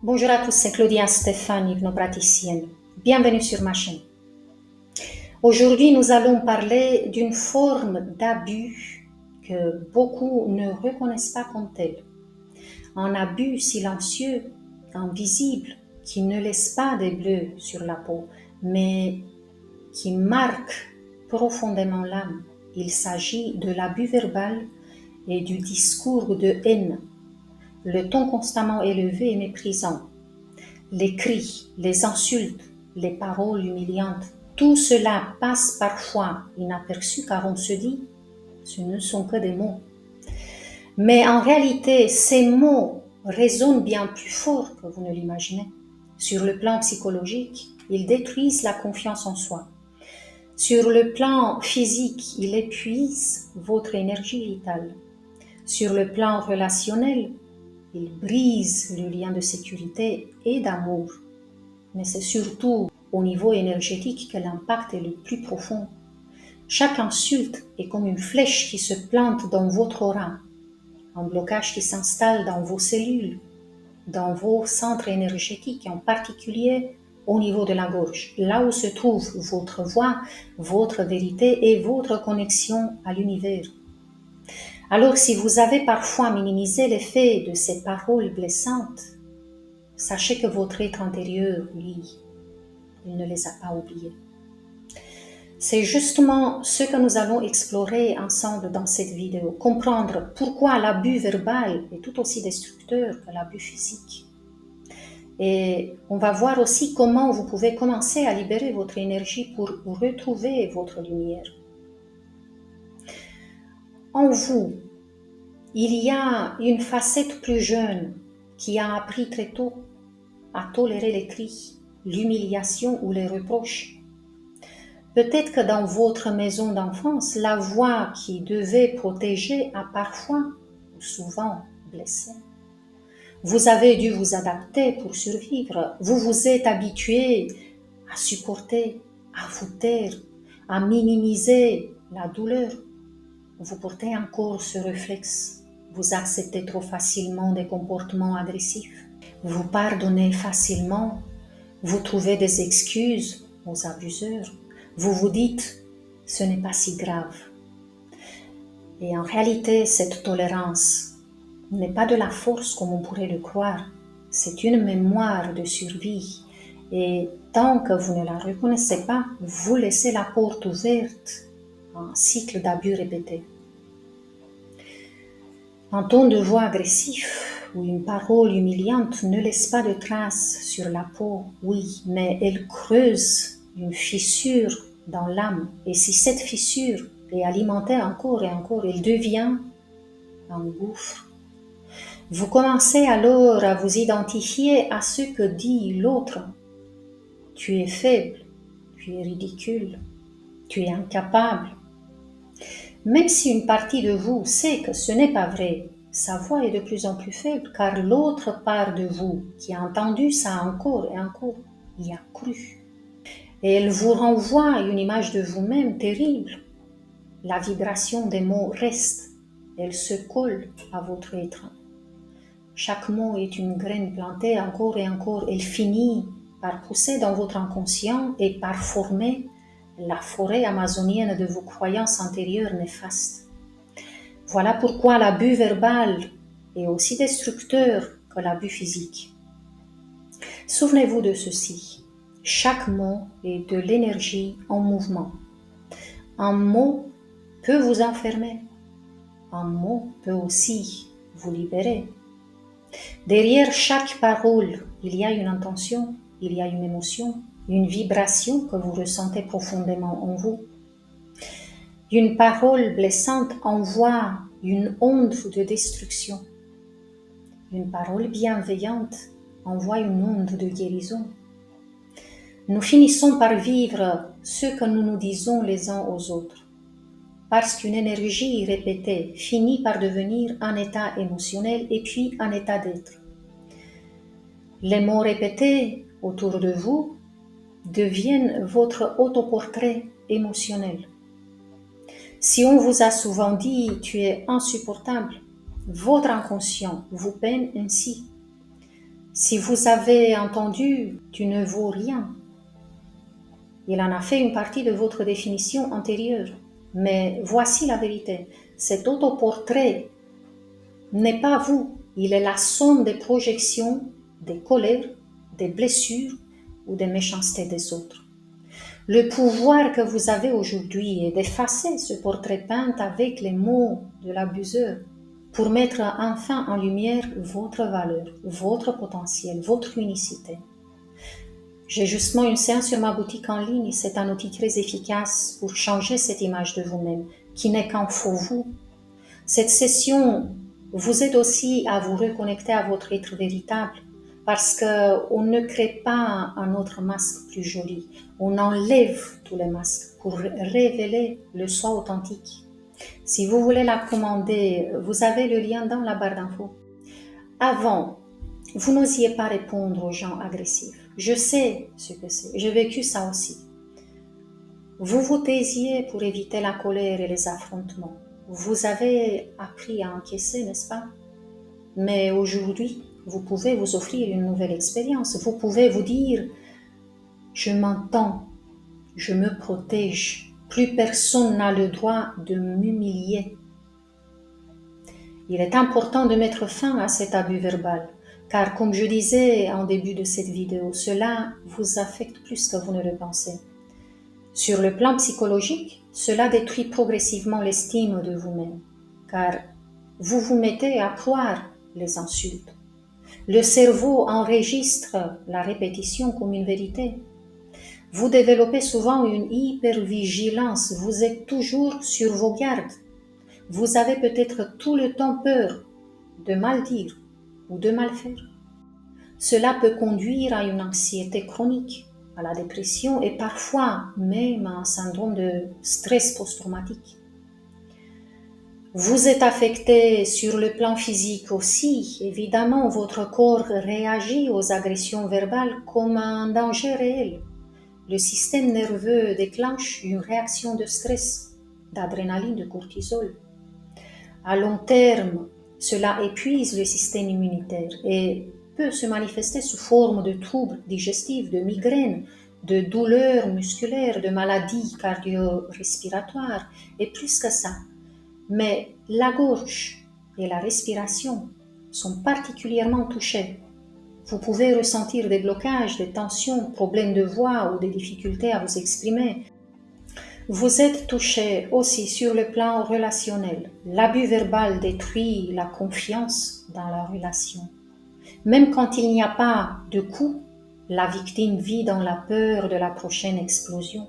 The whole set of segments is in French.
Bonjour à tous, c'est Claudia Stéphane, hypnopraticienne. Bienvenue sur ma chaîne. Aujourd'hui, nous allons parler d'une forme d'abus que beaucoup ne reconnaissent pas comme telle. Un abus silencieux, invisible, qui ne laisse pas des bleus sur la peau, mais qui marque profondément l'âme. Il s'agit de l'abus verbal et du discours de haine, le ton constamment élevé et méprisant, les cris, les insultes, les paroles humiliantes, tout cela passe parfois inaperçu car on se dit, ce ne sont que des mots. Mais en réalité, ces mots résonnent bien plus fort que vous ne l'imaginez. Sur le plan psychologique, ils détruisent la confiance en soi. Sur le plan physique, ils épuisent votre énergie vitale. Sur le plan relationnel, ils brisent le lien de sécurité et d'amour. Mais c'est surtout au niveau énergétique que l'impact est le plus profond. Chaque insulte est comme une flèche qui se plante dans votre aura, un blocage qui s'installe dans vos cellules, dans vos centres énergétiques, en particulier au niveau de la gorge, là où se trouve votre voix, votre vérité et votre connexion à l'univers. Alors si vous avez parfois minimisé l'effet de ces paroles blessantes, sachez que votre être intérieur, lui, il ne les a pas oubliés. C'est justement ce que nous allons explorer ensemble dans cette vidéo, comprendre pourquoi l'abus verbal est tout aussi destructeur que l'abus physique. Et on va voir aussi comment vous pouvez commencer à libérer votre énergie pour retrouver votre lumière. En vous, il y a une facette plus jeune qui a appris très tôt à tolérer les cris, l'humiliation ou les reproches. Peut-être que dans votre maison d'enfance, la voix qui devait protéger a parfois ou souvent blessé. Vous avez dû vous adapter pour survivre. Vous vous êtes habitué à supporter, à vous taire, à minimiser la douleur. Vous portez encore ce réflexe. Vous acceptez trop facilement des comportements agressifs. Vous pardonnez facilement. Vous trouvez des excuses aux abuseurs. Vous vous dites, ce n'est pas si grave. Et en réalité, cette tolérance n'est pas de la force comme on pourrait le croire. C'est une mémoire de survie. Et tant que vous ne la reconnaissez pas, vous laissez la porte ouverte à un cycle d'abus répétés. Un ton de voix agressif ou une parole humiliante ne laisse pas de traces sur la peau, oui, mais elle creuse une fissure dans l'âme. Et si cette fissure est alimentée encore et encore, elle devient un gouffre. Vous commencez alors à vous identifier à ce que dit l'autre. Tu es faible, tu es ridicule, tu es incapable. Même si une partie de vous sait que ce n'est pas vrai, sa voix est de plus en plus faible car l'autre part de vous qui a entendu ça encore et encore y a cru. Et elle vous renvoie une image de vous-même terrible. La vibration des mots reste, elle se colle à votre être. Chaque mot est une graine plantée encore et encore. Elle finit par pousser dans votre inconscient et par former la forêt amazonienne de vos croyances antérieures néfastes. Voilà pourquoi l'abus verbal est aussi destructeur que l'abus physique. Souvenez-vous de ceci. Chaque mot est de l'énergie en mouvement. Un mot peut vous enfermer. Un mot peut aussi vous libérer. Derrière chaque parole, il y a une intention, il y a une émotion, une vibration que vous ressentez profondément en vous. Une parole blessante envoie une onde de destruction. Une parole bienveillante envoie une onde de guérison. Nous finissons par vivre ce que nous nous disons les uns aux autres, parce qu'une énergie répétée finit par devenir un état émotionnel et puis un état d'être. Les mots répétés autour de vous deviennent votre autoportrait émotionnel. Si on vous a souvent dit « tu es insupportable », votre inconscient vous peine ainsi. Si vous avez entendu « tu ne vaux rien », il en a fait une partie de votre définition antérieure. Mais voici la vérité, cet autoportrait n'est pas vous, il est la somme des projections, des colères, des blessures ou des méchancetés des autres. Le pouvoir que vous avez aujourd'hui est d'effacer ce portrait peint avec les mots de l'abuseur pour mettre enfin en lumière votre valeur, votre potentiel, votre unicité. J'ai justement une séance sur ma boutique en ligne, c'est un outil très efficace pour changer cette image de vous-même, qui n'est qu'un faux vous. Cette session vous aide aussi à vous reconnecter à votre être véritable, parce qu'on ne crée pas un autre masque plus joli, on enlève tous les masques pour révéler le soi authentique. Si vous voulez la commander, vous avez le lien dans la barre d'infos. Avant, vous n'osiez pas répondre aux gens agressifs. Je sais ce que c'est, j'ai vécu ça aussi. Vous vous taisiez pour éviter la colère et les affrontements. Vous avez appris à encaisser, n'est-ce pas? Mais aujourd'hui, vous pouvez vous offrir une nouvelle expérience. Vous pouvez vous dire, je m'entends, je me protège. Plus personne n'a le droit de m'humilier. Il est important de mettre fin à cet abus verbal, car comme je disais en début de cette vidéo, cela vous affecte plus que vous ne le pensez. Sur le plan psychologique, cela détruit progressivement l'estime de vous-même, car vous vous mettez à croire les insultes. Le cerveau enregistre la répétition comme une vérité. Vous développez souvent une hypervigilance, vous êtes toujours sur vos gardes. Vous avez peut-être tout le temps peur de mal dire ou de mal faire. Cela peut conduire à une anxiété chronique, à la dépression et parfois même à un syndrome de stress post-traumatique. Vous êtes affecté sur le plan physique aussi. Évidemment, votre corps réagit aux agressions verbales comme un danger réel. Le système nerveux déclenche une réaction de stress, d'adrénaline, de cortisol. À long terme, cela épuise le système immunitaire et peut se manifester sous forme de troubles digestifs, de migraines, de douleurs musculaires, de maladies cardio-respiratoires et plus que ça. Mais la gorge et la respiration sont particulièrement touchées. Vous pouvez ressentir des blocages, des tensions, problèmes de voix ou des difficultés à vous exprimer. Vous êtes touché aussi sur le plan relationnel. L'abus verbal détruit la confiance dans la relation. Même quand il n'y a pas de coup, la victime vit dans la peur de la prochaine explosion.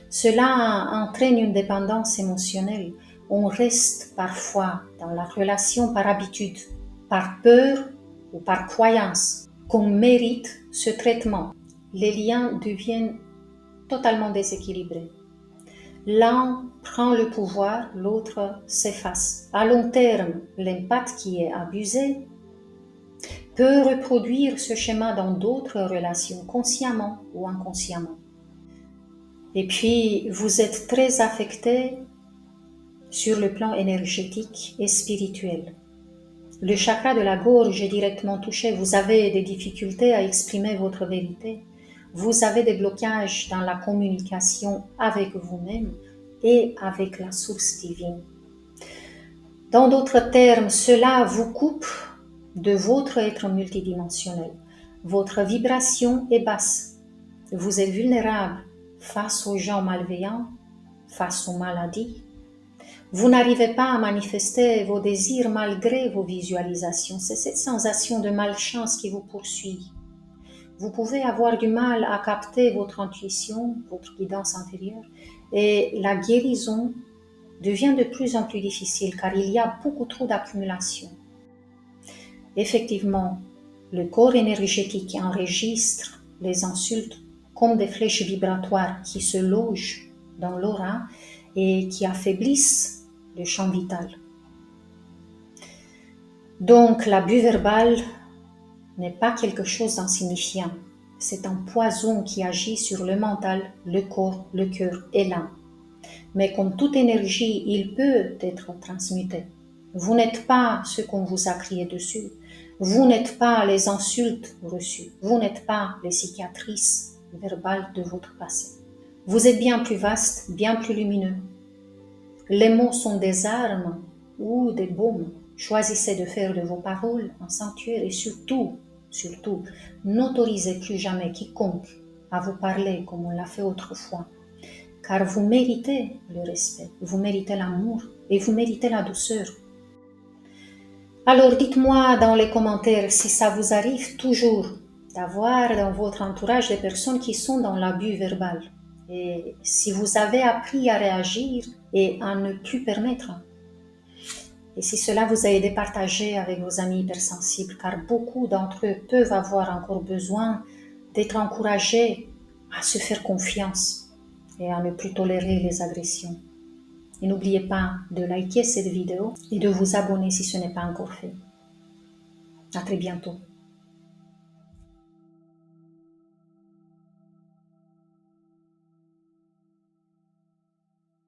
Cela entraîne une dépendance émotionnelle. On reste parfois dans la relation par habitude, par peur ou par croyance qu'on mérite ce traitement. Les liens deviennent totalement déséquilibrés. L'un prend le pouvoir, l'autre s'efface. À long terme, l'empathe qui est abusé peut reproduire ce schéma dans d'autres relations, consciemment ou inconsciemment. Et puis, vous êtes très affecté sur le plan énergétique et spirituel. Le chakra de la gorge est directement touché. Vous avez des difficultés à exprimer votre vérité. Vous avez des blocages dans la communication avec vous-même et avec la source divine. Dans d'autres termes, cela vous coupe de votre être multidimensionnel. Votre vibration est basse. Vous êtes vulnérable face aux gens malveillants, face aux maladies. Vous n'arrivez pas à manifester vos désirs malgré vos visualisations. C'est cette sensation de malchance qui vous poursuit. Vous pouvez avoir du mal à capter votre intuition, votre guidance intérieure, et la guérison devient de plus en plus difficile car il y a beaucoup trop d'accumulation. Effectivement, le corps énergétique enregistre les insultes comme des flèches vibratoires qui se logent dans l'aura et qui affaiblissent le champ vital. Donc l'abus verbal n'est pas quelque chose d'insignifiant. C'est un poison qui agit sur le mental, le corps, le cœur et l'âme. Mais comme toute énergie, il peut être transmuté. Vous n'êtes pas ce qu'on vous a crié dessus. Vous n'êtes pas les insultes reçues, vous n'êtes pas les cicatrices verbales de votre passé. Vous êtes bien plus vaste, bien plus lumineux. Les mots sont des armes ou des baumes. Choisissez de faire de vos paroles un sanctuaire et surtout, n'autorisez plus jamais quiconque à vous parler comme on l'a fait autrefois. Car vous méritez le respect, vous méritez l'amour et vous méritez la douceur. Alors dites-moi dans les commentaires si ça vous arrive toujours d'avoir dans votre entourage des personnes qui sont dans l'abus verbal et si vous avez appris à réagir et à ne plus permettre. Et si cela vous a aidé, partagez avec vos amis hypersensibles car beaucoup d'entre eux peuvent avoir encore besoin d'être encouragés à se faire confiance et à ne plus tolérer les agressions. Et n'oubliez pas de liker cette vidéo et de vous abonner si ce n'est pas encore fait. À très bientôt.